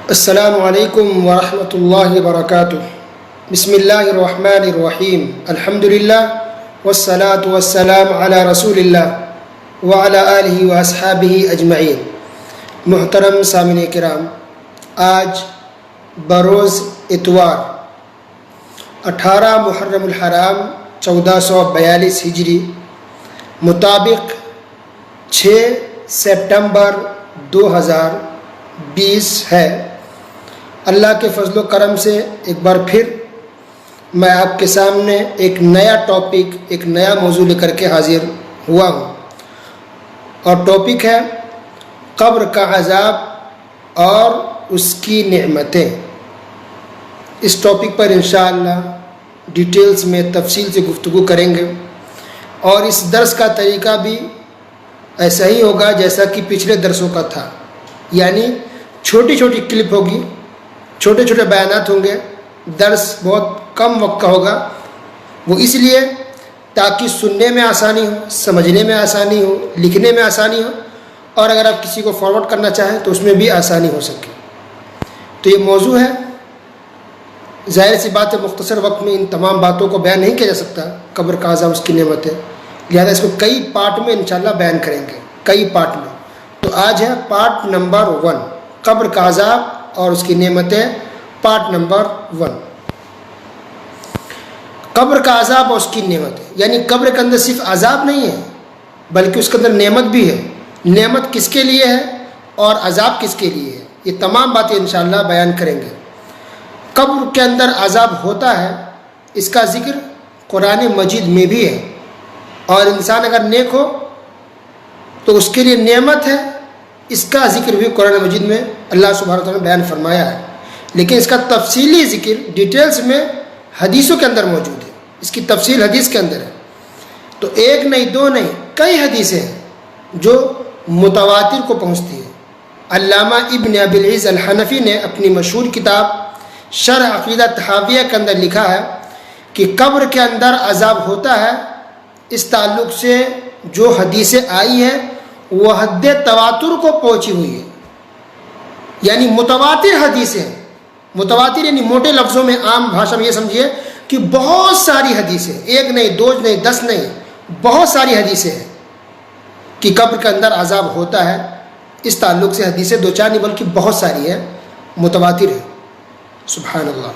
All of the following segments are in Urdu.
السلام علیکم ورحمۃ اللہ وبرکاتہ۔ بسم اللہ الرحمن الرحیم، الحمدللہ والصلاة والسلام علی رسول اللہ وعلی آلہ واصحابہ اجمعین۔ محترم سامعین کرام، آج بروز اتوار 18 محرم الحرام 1442 ہجری مطابق 6 سپٹمبر 2020 ہے۔ اللہ کے فضل و کرم سے ایک بار پھر میں آپ کے سامنے ایک نیا ٹاپک، ایک نیا موضوع لے کر کے حاضر ہوا ہوں، اور ٹاپک ہے قبر کا عذاب اور اس کی نعمتیں۔ اس ٹاپک پر انشاءاللہ ڈیٹیلز میں تفصیل سے گفتگو کریں گے، اور اس درس کا طریقہ بھی ایسا ہی ہوگا جیسا کہ پچھلے درسوں کا تھا، یعنی چھوٹی چھوٹی کلپ ہوگی، چھوٹے چھوٹے بیانات ہوں گے، درس بہت کم وقت کا ہوگا۔ وہ اس لیے تاکہ سننے میں آسانی ہو، سمجھنے میں آسانی ہو، لکھنے میں آسانی ہو، اور اگر آپ کسی کو فارورڈ کرنا چاہیں تو اس میں بھی آسانی ہو سکے۔ تو یہ موضوع ہے، ظاہر سی بات ہے مختصر وقت میں ان تمام باتوں کو بیان نہیں کیا جا سکتا، قبر کا عذاب، اس کی نعمتیں، لہذا اس کو کئی پارٹ میں انشاءاللہ بیان کریں گے، کئی پارٹ میں۔ تو آج ہے پارٹ نمبر 1، قبر کا عذاب اور اس کی نعمتیں، پارٹ نمبر 1۔ قبر کا عذاب اور اس کی نعمتیں، یعنی قبر کے اندر صرف عذاب نہیں ہے بلکہ اس کے اندر نعمت بھی ہے۔ نعمت کس کے لیے ہے اور عذاب کس کے لیے ہے، یہ تمام باتیں انشاءاللہ بیان کریں گے۔ قبر کے اندر عذاب ہوتا ہے، اس کا ذکر قرآن مجید میں بھی ہے، اور انسان اگر نیک ہو تو اس کے لیے نعمت ہے، اس کا ذکر بھی قرآن مجید میں اللہ سبحانہ وتعالیٰ نے بیان فرمایا ہے، لیکن اس کا تفصیلی ذکر ڈیٹیلز میں حدیثوں کے اندر موجود ہے، اس کی تفصیل حدیث کے اندر ہے۔ تو ایک نہیں، دو نہیں، کئی حدیثیں ہیں جو متواتر کو پہنچتی ہیں۔ علامہ ابن ابی العز الحنفی نے اپنی مشہور کتاب شرح عقیدہ تحاویہ کے اندر لکھا ہے کہ قبر کے اندر عذاب ہوتا ہے، اس تعلق سے جو حدیثیں آئی ہیں وہ حد تواتر کو پہنچی ہوئی ہے، یعنی متواتر حدیثیں ہیں۔ متواتر یعنی موٹے لفظوں میں، عام بھاشا میں یہ سمجھیے کہ بہت ساری حدیثیں، ایک نہیں، دو نہیں، 10 نہیں، بہت ساری حدیثیں ہیں کہ قبر کے اندر عذاب ہوتا ہے۔ اس تعلق سے حدیثیں 2-4 نہیں بلکہ بہت ساری ہیں، متواتر ہے، سبحان اللہ۔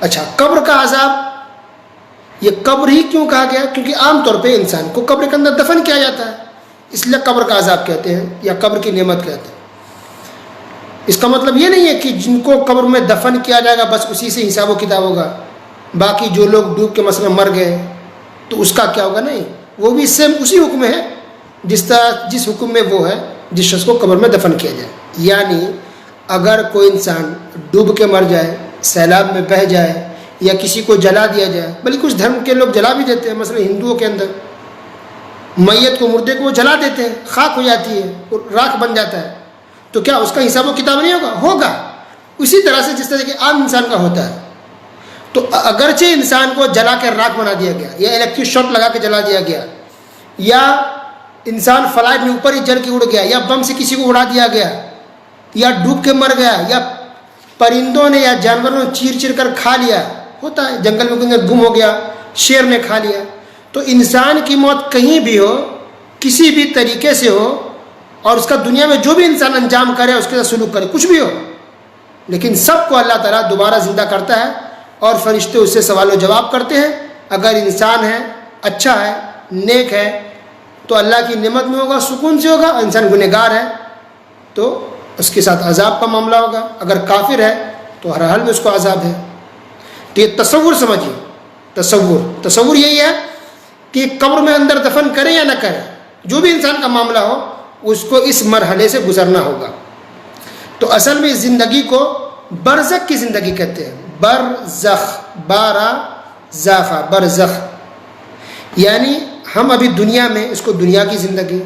اچھا، قبر کا عذاب، یہ قبر ہی کیوں کہا گیا؟ کیونکہ عام طور پہ انسان کو قبر کے اندر دفن کیا جاتا ہے، اس لیے قبر کا عذاب کہتے ہیں یا قبر کی نعمت کہتے ہیں۔ اس کا مطلب یہ نہیں ہے کہ جن کو قبر میں دفن کیا جائے گا بس اسی سے حساب و کتاب ہوگا، باقی جو لوگ ڈوب کے مثلا مر گئے تو اس کا کیا ہوگا، نہیں، وہ بھی سیم اسی حکم ہے جس حکم میں وہ ہے جس شخص کو قبر میں دفن کیا جائے۔ یعنی اگر کوئی انسان ڈوب کے مر جائے، سیلاب میں بہہ جائے، یا کسی کو جلا دیا جائے، بلکہ کچھ دھرم کے لوگ جلا بھی دیتے ہیں، مثلا ہندوؤں کے اندر میت کو، مردے کو وہ جلا دیتے ہیں، خاک ہو جاتی ہے اور راکھ بن جاتا ہے، تو کیا اس کا حساب و کتاب نہیں ہوگا؟ ہوگا، اسی طرح سے جس طرح کہ عام انسان کا ہوتا ہے۔ تو اگرچہ انسان کو جلا کے راکھ بنا دیا گیا، یا الیکٹرک شاک لگا کے جلا دیا گیا، یا انسان فلائٹ میں اوپر ہی جل کے اڑ گیا، یا بم سے کسی کو اڑا دیا گیا، یا ڈوب کے مر گیا، یا پرندوں نے یا جانوروں نے چیر چیر کر کھا لیا، ہوتا ہے جنگل میں گم ہو گیا، شیر نے کھا لیا، تو انسان کی موت کہیں بھی ہو، کسی بھی طریقے سے ہو، اور اس کا دنیا میں جو بھی انسان انجام کرے، اس کے ساتھ سلوک کرے، کچھ بھی ہو، لیکن سب کو اللہ تعالیٰ دوبارہ زندہ کرتا ہے، اور فرشتے اس سے سوال و جواب کرتے ہیں۔ اگر انسان ہے، اچھا ہے، نیک ہے، تو اللہ کی نعمت میں ہوگا، سکون سے ہوگا، اور انسان گنہگار ہے تو اس کے ساتھ عذاب کا معاملہ ہوگا، اگر کافر ہے تو ہر حال میں اس کو عذاب ہے۔ تو یہ تصور سمجھیے، تصور یہی ہے کہ قبر میں اندر دفن کریں یا نہ کریں، جو بھی انسان کا معاملہ ہو اس کو اس مرحلے سے گزرنا ہوگا۔ تو اصل میں اس زندگی کو برزخ کی زندگی کہتے ہیں، برزخ، بارہ زاخا، برزخ، یعنی ہم ابھی دنیا میں اس کو دنیا کی زندگی،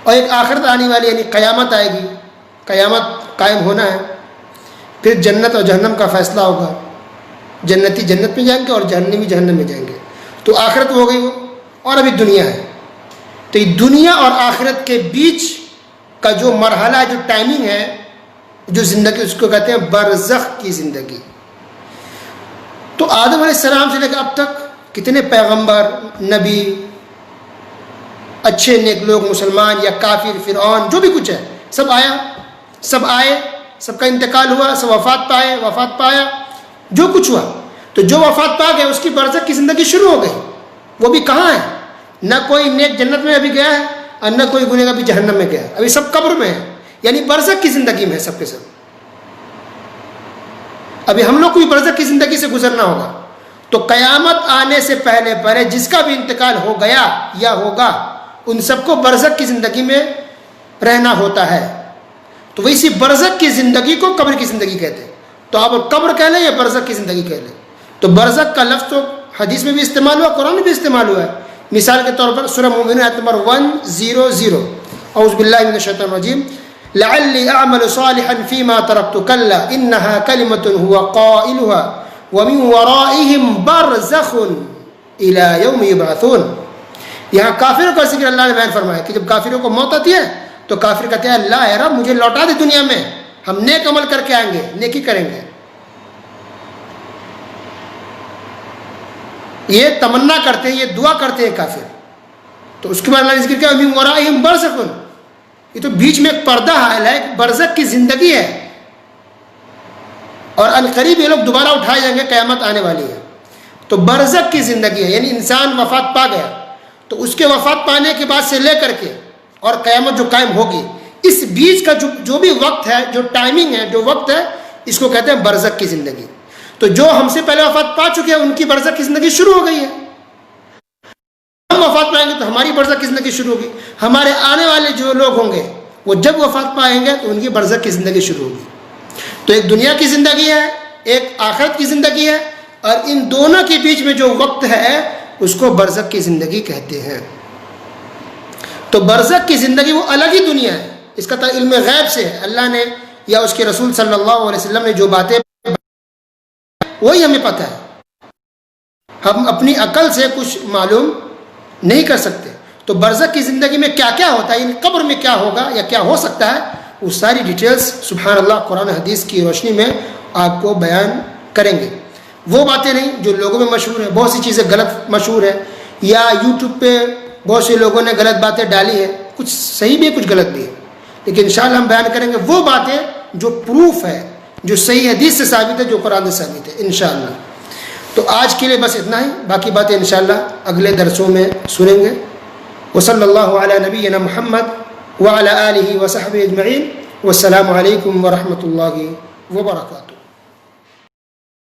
اور ایک آخرت آنے والی یعنی قیامت آئے گی، قیامت قائم ہونا ہے، پھر جنت اور جہنم کا فیصلہ ہوگا، جنتی جنت میں جائیں گے اور جہنمی جہنم میں جائیں گے، تو آخرت ہو گئی وہ، اور ابھی دنیا ہے. تو یہ دنیا اور آخرت کے بیچ کا جو مرحلہ جو ٹائمنگ ہے جو زندگی اس کو کہتے ہیں برزخ کی زندگی. تو آدم علیہ السلام سے لے کر اب تک کتنے پیغمبر نبی اچھے نیک لوگ مسلمان یا کافر فرعون جو بھی کچھ ہے سب آئے سب کا انتقال ہوا, سب وفات پایا جو کچھ ہوا. تو جو وفات پا گیا اس کی برزخ کی زندگی شروع ہو گئی. وہ بھی کہاں ہے؟ نہ کوئی نیک جنت میں ابھی گیا ہے اور نہ کوئی گنہگار ابھی جہنم میں گیا ہے. ابھی سب قبر میں ہے, یعنی برزخ کی زندگی میں ہے سب کے سب. ابھی ہم لوگ کو بھی برزخ کی زندگی سے گزرنا ہوگا. تو قیامت آنے سے پہلے جس کا بھی انتقال ہو گیا یا ہوگا ان سب کو برزخ کی زندگی میں رہنا ہوتا ہے. تو ویسی برزخ کی زندگی کو قبر کی زندگی کہتے ہیں. تو آپ قبر کہہ لیں یا برزخ کی زندگی کہہ لیں. تو برزخ کا لفظ تو حدیث میں بھی استعمال ہوا, قرآن میں بھی استعمال ہوا ہے. مثال کے طور پر سورہ مومنون آیت نمبر 100 اعوذ باللہ من الشیطان الرجیم لعلی اعمل صالحا فیما ترکت کلا انہا کلمۃ هو قائلها ومن ورائهم برزخ الى یوم یبعثون. یہاں کافروں کا ذکر اللہ نے بیان فرمایا کہ جب کافروں کو موت آتی ہے تو کافر کہتے ہیں اللہ اے رب مجھے لوٹا دے دنیا میں, ہم نیک عمل کر کے آئیں گے, نیکی کریں گے. یہ تمنا کرتے ہیں, یہ دعا کرتے ہیں کافر. تو اس کے بعد اللہ نے ذکر کیا ومن ورائہم برزخ, یہ تو بیچ میں ایک پردہ حائل ہے, ایک برزخ کی زندگی ہے اور عنقریب یہ لوگ دوبارہ اٹھائے جائیں گے, قیامت آنے والی ہے. تو برزخ کی زندگی ہے, یعنی انسان وفات پا گیا تو اس کے وفات پانے کے بعد سے لے کر کے اور قیامت جو قائم ہوگی اس بیچ کا جو بھی وقت ہے, جو ٹائمنگ ہے, جو وقت ہے, اس کو کہتے ہیں برزخ کی زندگی. تو جو ہم سے پہلے وفات پا چکے ہیں ان کی برزخ کی زندگی شروع ہو گئی ہے. ہم وفات پائیں گے تو ہماری برزخ کی زندگی شروع ہوگی. ہمارے آنے والے جو لوگ ہوں گے وہ جب وفات پائیں گے تو ان کی برزخ کی زندگی شروع ہوگی. تو ایک دنیا کی زندگی ہے, ایک آخرت کی زندگی ہے, اور ان دونوں کے بیچ میں جو وقت ہے اس کو برزخ کی زندگی کہتے ہیں. تو برزخ کی زندگی وہ الگ ہی دنیا ہے, اس کا علم غیب سے ہے. اللہ نے یا اس کے رسول صلی اللہ علیہ وسلم نے جو باتیں وہی ہمیں پتہ ہے, ہم اپنی عقل سے کچھ معلوم نہیں کر سکتے. تو برزخ کی زندگی میں کیا کیا ہوتا ہے, یعنی قبر میں کیا ہوگا یا کیا ہو سکتا ہے, وہ ساری ڈیٹیلز سبحان اللہ قرآن حدیث کی روشنی میں آپ کو بیان کریں گے. وہ باتیں نہیں جو لوگوں میں مشہور ہیں, بہت سی چیزیں غلط مشہور ہیں, یا یوٹیوب پہ بہت سے لوگوں نے غلط باتیں ڈالی ہیں, کچھ صحیح بھی ہے کچھ غلط بھی ہے, لیکن انشاءاللہ ہم بیان کریں گے وہ باتیں جو پروف ہے, جو صحیح حدیث سے ثابت ہے, جو قرآن سے ثابت ہے انشاءاللہ. تو آج کے لیے بس اتنا ہی, باقی باتیں انشاءاللہ اگلے درسوں میں سنیں گے. وصلی اللہ علی نبینا محمد وعلی آلہ وصحبہ اجمعین, والسلام علیکم ورحمۃ اللہ وبرکاتہ.